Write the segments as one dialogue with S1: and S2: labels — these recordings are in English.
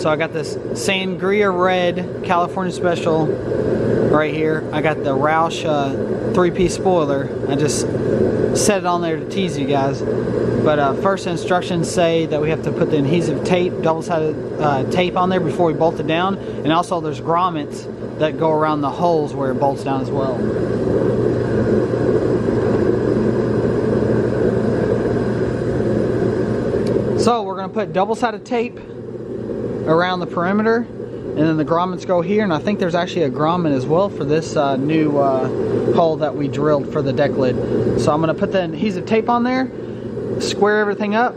S1: So I got this Sangria Red California Special right here. I got the Roush 3-piece spoiler. I just set it on there to tease you guys. But first instructions say that we have to put the adhesive tape, double-sided tape on there before we bolt it down. And also there's grommets that go around the holes where it bolts down as well. So we're going to put double-sided tape around the perimeter, and then the grommets go here, and I think there's actually a grommet as well for this new hole that we drilled for the deck lid. So I'm going to put the adhesive tape on there, square everything up,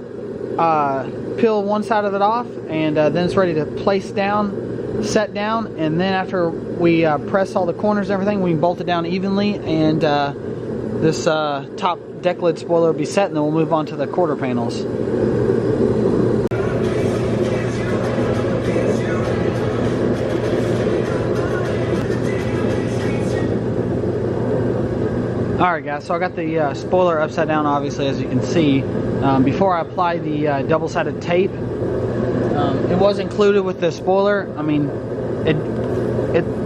S1: peel one side of it off, and then it's ready to place down, set down, and then after we press all the corners and everything, we can bolt it down evenly, and this top deck lid spoiler will be set, and then we'll move on to the quarter panels. Alright guys, so I got the spoiler upside down, obviously, as you can see. Before I apply the double-sided tape, it was included with the spoiler. I mean, it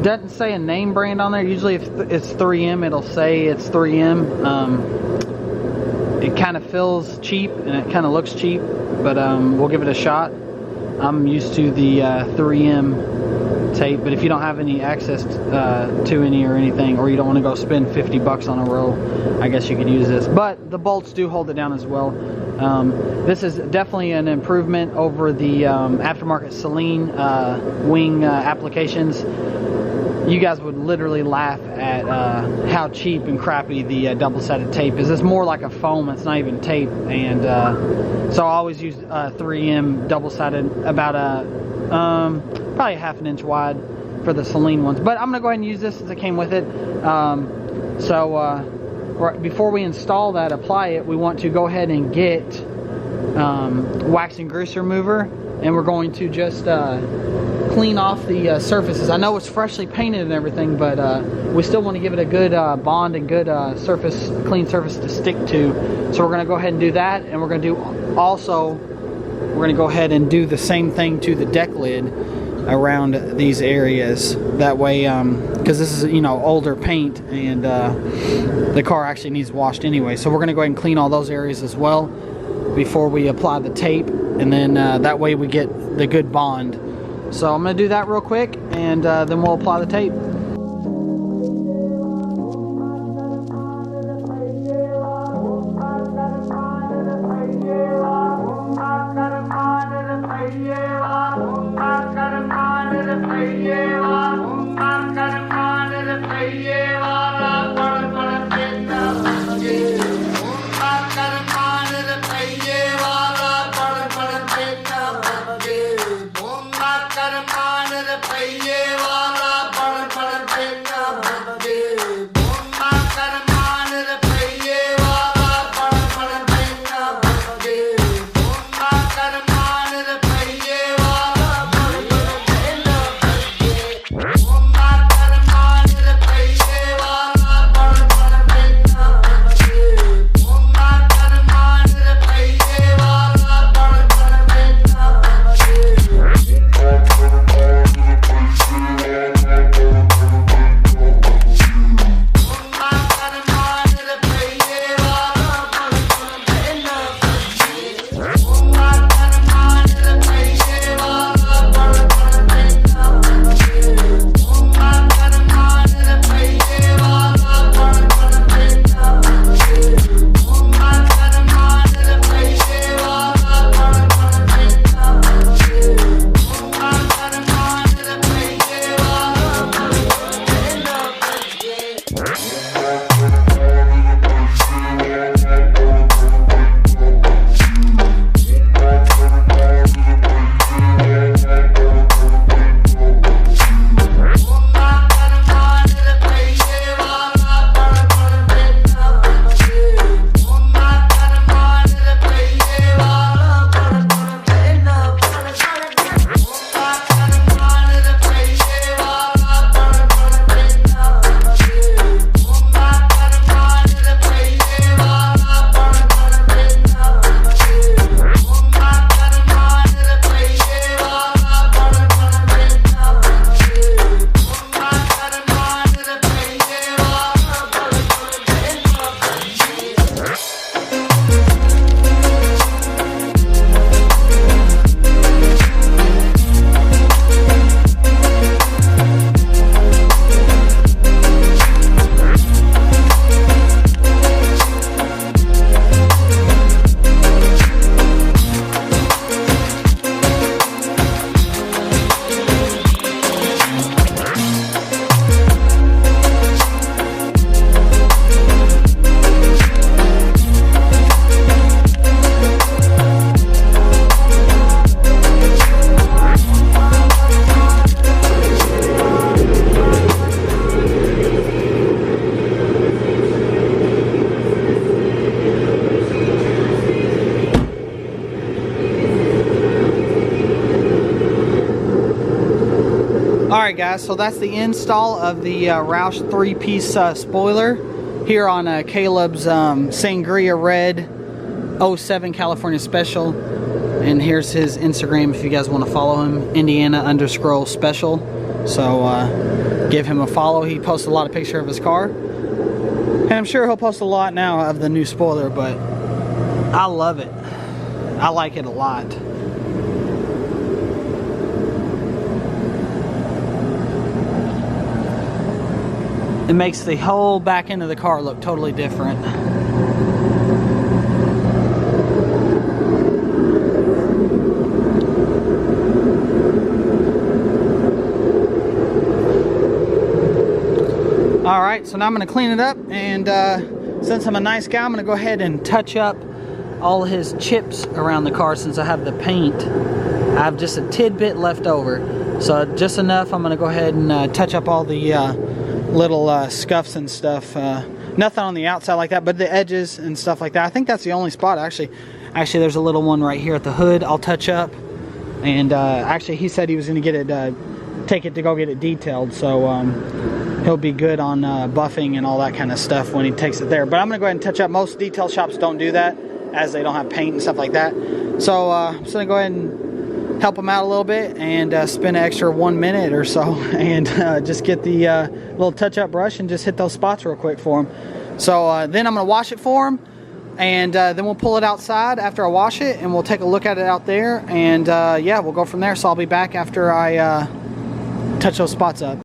S1: doesn't say a name brand on there. Usually if it's 3M, it'll say it's 3M. It kind of feels cheap and it kind of looks cheap, but we'll give it a shot. I'm used to the 3M tape, but if you don't have any access to any or anything, or you don't want to go spend 50 bucks on a roll, I guess you could use this. But the bolts do hold it down as well. This is definitely an improvement over the aftermarket Celine wing applications. You guys would literally laugh at how cheap and crappy the double-sided tape is. It's more like a foam, it's not even tape, and so I always use 3M double-sided, about probably ½ an inch wide for the Celine ones. But I'm going to go ahead and use this since it came with it. Before we install that, apply it, we want to go ahead and get wax and grease remover, and we're going to just clean off the surfaces. I know it's freshly painted and everything, but we still want to give it a good bond and good clean surface to stick to. So we're going to go ahead and do that, and we're going to go ahead and do the same thing to the deck lid around these areas. That way, because this is, you know, older paint, and the car actually needs washed anyway. So we're going to go ahead and clean all those areas as well before we apply the tape, and then that way we get the good bond. So I'm going to do that real quick, and then we'll apply the tape. Alright guys, so that's the install of the Roush 3-piece spoiler here on Caleb's Sangria Red 07 California Special. And here's his Instagram if you guys want to follow him, Indiana_special. So give him a follow. He posts a lot of pictures of his car. And I'm sure he'll post a lot now of the new spoiler, but I love it. I like it a lot. It makes the whole back end of the car look totally different. Alright, so now I'm going to clean it up, and since I'm a nice guy, I'm going to go ahead and touch up all his chips around the car. Since I have the paint, I have just a tidbit left over, so just enough. I'm going to go ahead and touch up all the little scuffs and stuff. Nothing on the outside like that, but the edges and stuff like that. I think that's the only spot. Actually there's a little one right here at the hood I'll touch up, and actually he said he was going to get it take it to go get it detailed, so he'll be good on buffing and all that kind of stuff when he takes it there. But I'm going to go ahead and touch up. Most detail shops don't do that, as they don't have paint and stuff like that. So I'm just going to go ahead and help him out a little bit and spend an extra 1 minute or so, and just get the little touch-up brush and just hit those spots real quick for him. So then I'm going to wash it for him, and then we'll pull it outside after I wash it, and we'll take a look at it out there, and yeah, we'll go from there. So I'll be back after I touch those spots up.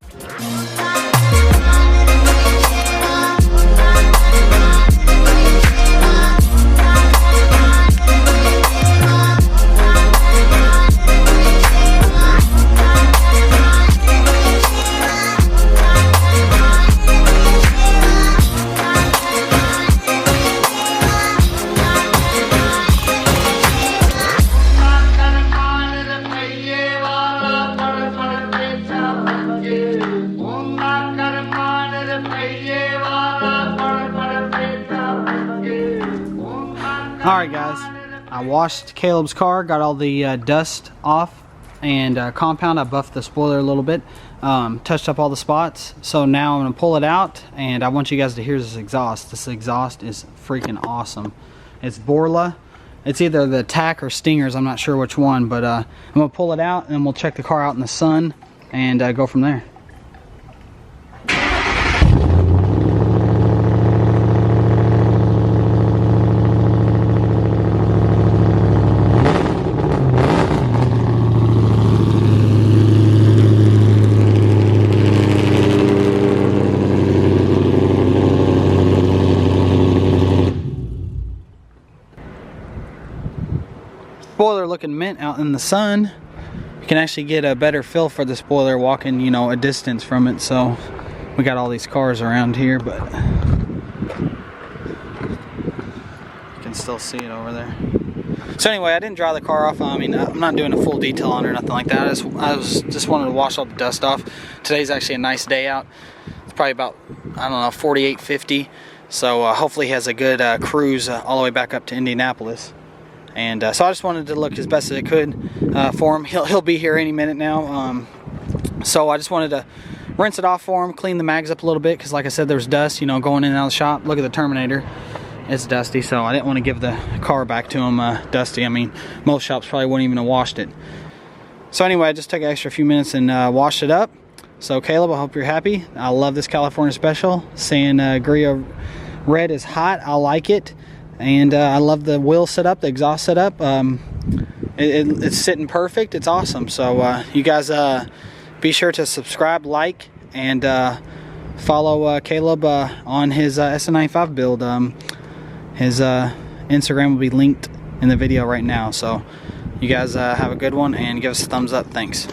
S1: Alright guys, I washed Caleb's car, got all the dust off and compound. I buffed the spoiler a little bit, touched up all the spots. So now I'm going to pull it out, and I want you guys to hear this exhaust. This exhaust is freaking awesome. It's Borla. It's either the Tack or Stingers, I'm not sure which one, but I'm going to pull it out and we'll check the car out in the sun and go from there. Spoiler looking mint out in the sun. You can actually get a better feel for the spoiler walking, you know, a distance from it. So we got all these cars around here, but you can still see it over there. So anyway, I didn't dry the car off. I mean, I'm not doing a full detail on it or nothing like that. I just wanted to wash all the dust off. Today's actually a nice day out. It's probably about, I don't know, 48, 50. So hopefully he has a good cruise all the way back up to Indianapolis. And so I just wanted to look as best as I could for him. He'll be here any minute now. So I just wanted to rinse it off for him, clean the mags up a little bit, because like I said, there's dust, you know, going in and out of the shop. Look at the Terminator. It's dusty, so I didn't want to give the car back to him dusty. I mean, most shops probably wouldn't even have washed it. So anyway, I just took an extra few minutes and washed it up. So Caleb, I hope you're happy. I love this California Special. Sangria Red is hot. I like it. And I love the wheel setup, the exhaust setup. It's sitting perfect. It's awesome. So you guys be sure to subscribe, like, and follow Caleb on his S197 build. His Instagram will be linked in the video right now. So you guys have a good one, and give us a thumbs up. Thanks.